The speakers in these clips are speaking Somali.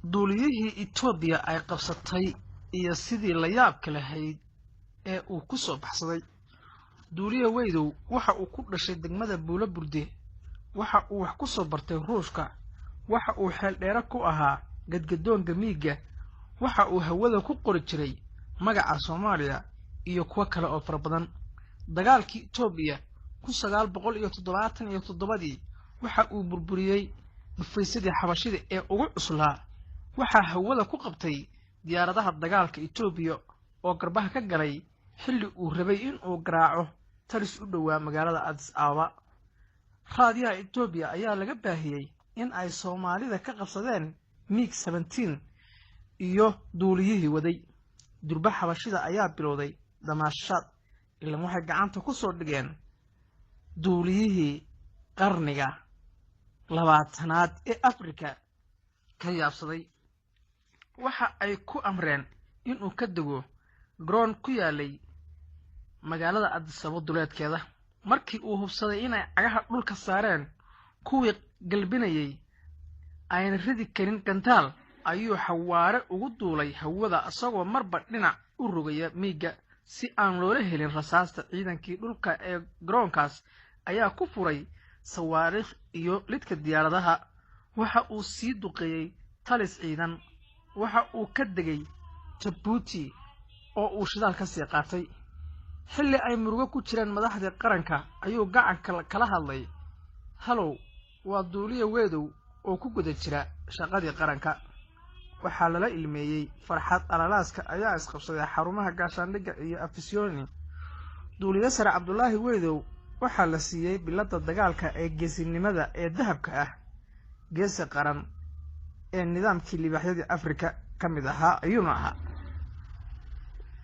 duuliyihii Itoobiya ay qabsatay iyo sidii la yaabka lahayd ee uu ku soo baxsaday. duuliye Weydow waxa uu ku dhashay degmada Buula Burde, waxa uu wax ku soo bartay Ruushka, waxa uu xeel dheer ku ahaa gadgadoonka miiga, waxa uu hawada ku qori jiray magaca Soomaaliya iyo kuwa kale oo fara badan. dagaalkii Itoobiya 1977 waxa uu burburiyay dhufaysadii xabashida ee ugu cuslaa. waxa hawada ku qabtay diyaaradaha dagaalka Itoobiya oo garbaha ka galay xilli uu rabay in uu garaaco taris u dhawaa magaalada Addis Ababa. raadiyaha Itoobiya ayaa laga baahiyay in ay Soomaalida ka qabsadeen MiG-17 iyo duuliyihii waday. durba xabashida ayaa bilowday damaashaad, ilaa waxay gacanta ku soo dhigeen duuliyihii qarniga 20aad ee Afrika ka yaabsaday. waxa ay ku amreen in uu ka dego garoon ku yaalay magaalada Addis Ababa duleedkeeda. markii uu hubsaday inay cagaha dhulka saareen kuwii galbinayay ayna ridi karin gantaal, ayuu xawaare ugu duulay hawada asagoo marba dhinac u rogaya miiga si aan loola helin rasaasta. ciidankii dhulka ee garoonkaas ayaa ku furay sawaariikh iyo lidka diyaaradaha. waxa uu sii duqeeyay talis ciidan. waxa uu ka degay Djibouti oo uu shidaal ka sii qaatay. xilli ay murugo ku jireen madaxda qaranka ayuu gacanka kala hadlay. halow, waa duuliye Weydow oo ku guda jira shaqadii qaranka. waxaa lala ilmeeyay farxad. alalaaska ayaa isqabsaday xarumaha gaashaandhigga iyo afisyooni. duuliye sare Cabdullaahi Weydow waxaa la siiyay biladda dagaalka ee geesinimada ee dahabka ah, geesi qaran ee nidaamkii libaaxyadii Afrika ka mid ahaa ayuuna ahaa.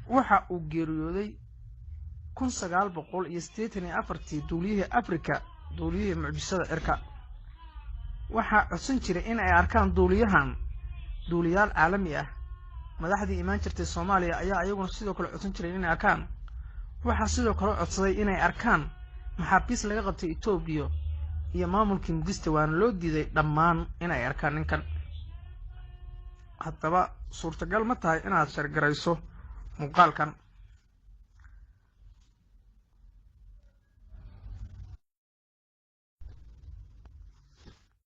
waxa uu geeriyooday 1984 duuliyihii Afrika, duuliyihii mucjisada cirka. waxaa codsan jiray in ay arkaan duuliyahan duuliyaal caalami ah. madaxdii imaan jirtay Soomaaliya ayaa ayaguna sidoo kale codsan jiray inay arkaan. waxaa sidoo kale codsaday inay arkaan maxaabiis laga qabtay Itoobiya iyo maamulkii Muqdisho, waana loo diiday dhammaan inay arkaan ninkan. haddaba suurtagal ma tahay inaad shargarayso muuqaalkan?